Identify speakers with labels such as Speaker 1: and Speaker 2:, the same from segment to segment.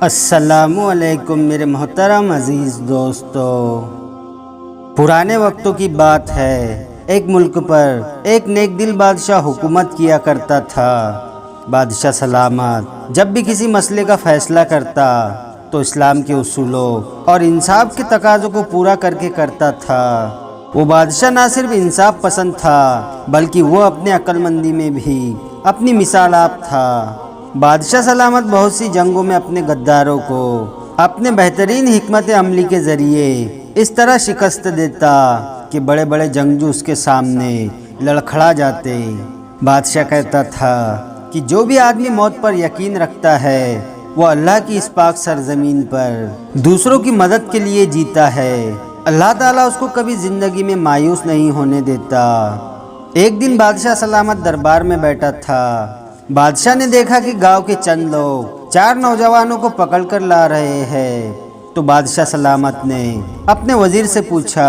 Speaker 1: السلام علیکم میرے محترم عزیز دوستو۔ پرانے وقتوں کی بات ہے، ایک ملک پر ایک نیک دل بادشاہ حکومت کیا کرتا تھا۔ بادشاہ سلامت جب بھی کسی مسئلے کا فیصلہ کرتا تو اسلام کے اصولوں اور انصاف کے تقاضوں کو پورا کر کے کرتا تھا۔ وہ بادشاہ نہ صرف انصاف پسند تھا بلکہ وہ اپنے عقل مندی میں بھی اپنی مثال آپ تھا۔ بادشاہ سلامت بہت سی جنگوں میں اپنے غداروں کو اپنے بہترین حکمت عملی کے ذریعے اس طرح شکست دیتا کہ بڑے بڑے جنگجو اس کے سامنے لڑکھڑا جاتے۔ بادشاہ کہتا تھا کہ جو بھی آدمی موت پر یقین رکھتا ہے وہ اللہ کی اس پاک سرزمین پر دوسروں کی مدد کے لیے جیتا ہے۔ اللہ تعالیٰ اس کو کبھی زندگی میں مایوس نہیں ہونے دیتا۔ ایک دن بادشاہ سلامت دربار میں بیٹھا تھا۔ بادشاہ نے دیکھا کہ گاؤں کے چند لوگ 4 نوجوانوں کو پکڑ کر لا رہے ہیں، تو بادشاہ سلامت نے اپنے وزیر سے پوچھا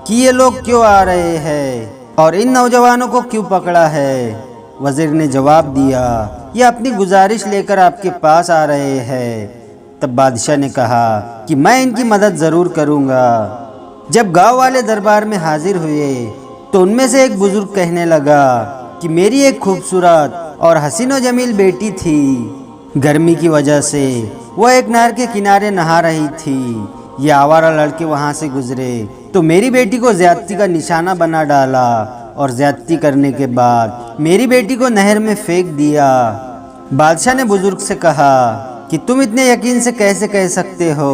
Speaker 1: کہ یہ لوگ کیوں آ رہے ہیں اور ان نوجوانوں کو کیوں پکڑا ہے؟ وزیر نے جواب دیا، یہ اپنی گزارش لے کر آپ کے پاس آ رہے ہیں۔ تب بادشاہ نے کہا کہ میں ان کی مدد ضرور کروں گا۔ جب گاؤں والے دربار میں حاضر ہوئے تو ان میں سے ایک بزرگ کہنے لگا کہ میری ایک خوبصورت اور حسین و جمیل بیٹی تھی۔ گرمی کی وجہ سے وہ ایک نہر کے کنارے نہا رہی تھی۔ یہ آوارہ لڑکے وہاں سے گزرے تو میری بیٹی کو زیادتی کا نشانہ بنا ڈالا اور زیادتی کرنے کے بعد میری بیٹی کو نہر میں پھینک دیا۔ بادشاہ نے بزرگ سے کہا کہ تم اتنے یقین سے کیسے کہہ سکتے ہو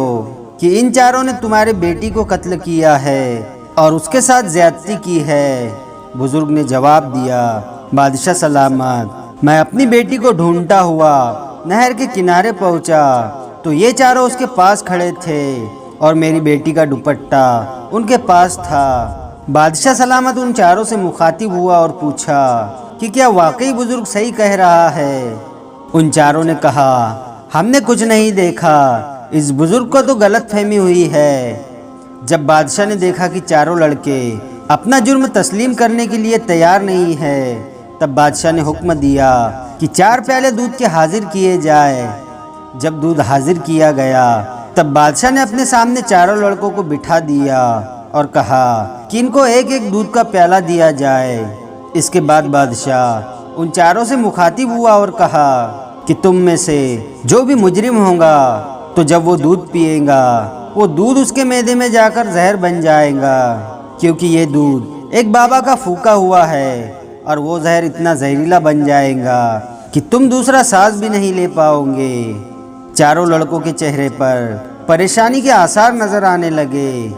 Speaker 1: کہ ان 4 نے تمہاری بیٹی کو قتل کیا ہے اور اس کے ساتھ زیادتی کی ہے؟ بزرگ نے جواب دیا، بادشاہ سلامت میں اپنی بیٹی کو ڈھونڈتا ہوا نہر کے کنارے پہنچا تو یہ 4 اس کے پاس کھڑے تھے اور میری بیٹی کا دوپٹہ ان کے پاس تھا۔ بادشاہ سلامت ان 4 سے مخاطب ہوا اور پوچھا کہ کیا واقعی بزرگ صحیح کہہ رہا ہے؟ ان 4 نے کہا، ہم نے کچھ نہیں دیکھا، اس بزرگ کو تو غلط فہمی ہوئی ہے۔ جب بادشاہ نے دیکھا کہ 4 لڑکے اپنا جرم تسلیم کرنے کے لیے تیار نہیں ہے، تب بادشاہ نے حکم دیا کہ 4 پیالے دودھ کے حاضر کیے جائے۔ جب دودھ حاضر کیا گیا تب بادشاہ نے اپنے سامنے 4 لڑکوں کو بٹھا دیا اور کہا کہ ان کو ایک ایک دودھ کا پیالہ دیا جائے۔ اس کے بعد بادشاہ ان 4 سے مخاطب ہوا اور کہا کہ تم میں سے جو بھی مجرم ہوگا تو جب وہ دودھ پیے گا وہ دودھ اس کے معدے میں جا کر زہر بن جائے گا، کیونکہ یہ دودھ ایک بابا کا پھونکا ہوا ہے اور وہ زہر اتنا زہریلا بن جائے گا کہ تم دوسرا سانس بھی نہیں لے پاؤ گے۔ 4 لڑکوں کے چہرے پر پریشانی کے آثار نظر آنے لگے۔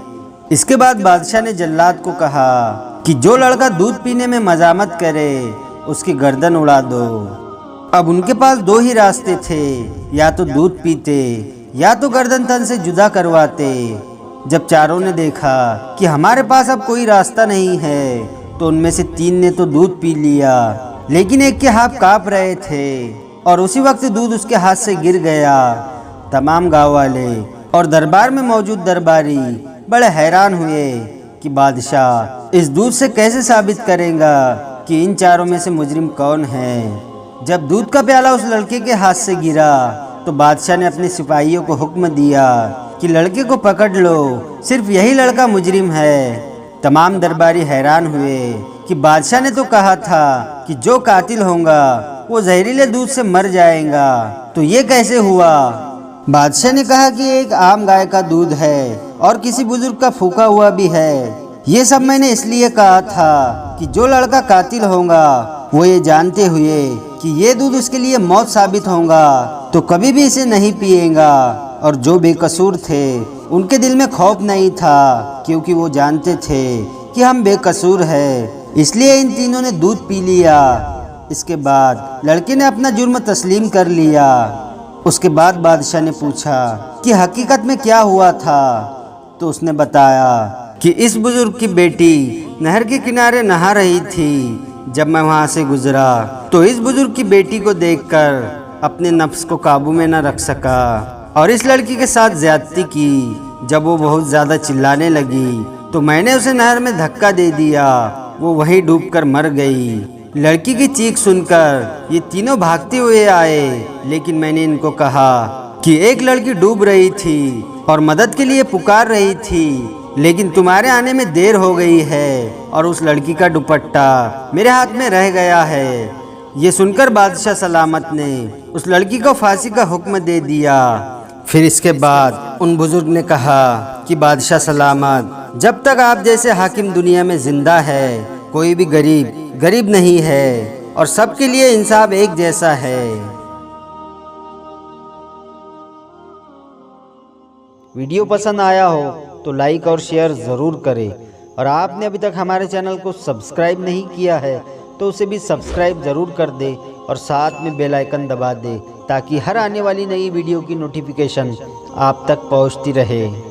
Speaker 1: اس کے بعد بادشاہ نے جلاد کو کہا کہ جو لڑکا دودھ پینے میں مزاحمت کرے اس کی گردن اڑا دو۔ اب ان کے پاس 2 ہی راستے تھے، یا تو دودھ پیتے یا تو گردن تن سے جدا کرواتے۔ جب 4 نے دیکھا کہ ہمارے پاس اب کوئی راستہ نہیں ہے تو ان میں سے 3 نے تو دودھ پی لیا، لیکن ایک کے ہاتھ کانپ رہے تھے اور اسی وقت دودھ اس کے ہاتھ سے گر گیا۔ تمام گاؤں والے اور دربار میں موجود درباری بڑے حیران ہوئے کہ بادشاہ اس دودھ سے کیسے ثابت کرے گا کہ ان 4 میں سے مجرم کون ہے۔ جب دودھ کا پیالہ اس لڑکے کے ہاتھ سے گرا تو بادشاہ نے اپنے سپاہیوں کو حکم دیا کہ لڑکے کو پکڑ لو، صرف یہی لڑکا مجرم ہے۔ تمام درباری حیران ہوئے کہ بادشاہ نے تو کہا تھا کہ جو قاتل ہوگا وہ زہریلے دودھ سے مر جائے گا، تو یہ کیسے ہوا؟ بادشاہ نے کہا کہ ایک عام گائے کا دودھ ہے اور کسی بزرگ کا پھونکا ہوا بھی ہے۔ یہ سب میں نے اس لیے کہا تھا کہ جو لڑکا قاتل ہوگا وہ یہ جانتے ہوئے کہ یہ دودھ اس کے لیے موت ثابت ہوگا تو کبھی بھی اسے نہیں پیے گا، اور جو بے قصور تھے ان کے دل میں خوف نہیں تھا، کیونکہ وہ جانتے تھے کہ ہم بے قصور ہیں، اس لیے ان تینوں نے دودھ پی لیا۔ اس کے بعد لڑکے نے اپنا جرم تسلیم کر لیا۔ اس کے بعد بادشاہ نے پوچھا کہ حقیقت میں کیا ہوا تھا، تو اس نے بتایا کہ اس بزرگ کی بیٹی نہر کے کنارے نہا رہی تھی۔ جب میں وہاں سے گزرا تو اس بزرگ کی بیٹی کو دیکھ کر اپنے نفس کو قابو میں نہ رکھ سکا اور اس لڑکی کے ساتھ زیادتی کی۔ جب وہ بہت زیادہ چلانے لگی تو میں نے اسے نہر میں دھکا دے دیا، وہ وہیں ڈوب کر مر گئی۔ لڑکی کی چیخ سن کر یہ تینوں بھاگتے ہوئے آئے، لیکن میں نے ان کو کہا کہ ایک لڑکی ڈوب رہی تھی اور مدد کے لیے پکار رہی تھی، لیکن تمہارے آنے میں دیر ہو گئی ہے اور اس لڑکی کا دوپٹہ میرے ہاتھ میں رہ گیا ہے۔ یہ سن کر بادشاہ سلامت نے اس لڑکی کو پھانسی کا حکم دے دیا۔ پھر اس کے بعد ان بزرگ نے کہا کہ بادشاہ سلامت، جب تک آپ جیسے حاکم دنیا میں زندہ ہے، کوئی بھی غریب نہیں ہے اور سب کے لیے انصاف ایک جیسا ہے۔ ویڈیو پسند آیا ہو تو لائک اور شیئر ضرور کریں، اور آپ نے ابھی تک ہمارے چینل کو سبسکرائب نہیں کیا ہے تو اسے بھی سبسکرائب ضرور کر دے اور ساتھ میں بیل آئیکن دبا دے تاکہ ہر آنے والی نئی ویڈیو کی نوٹیفیکیشن آپ تک پہنچتی رہے۔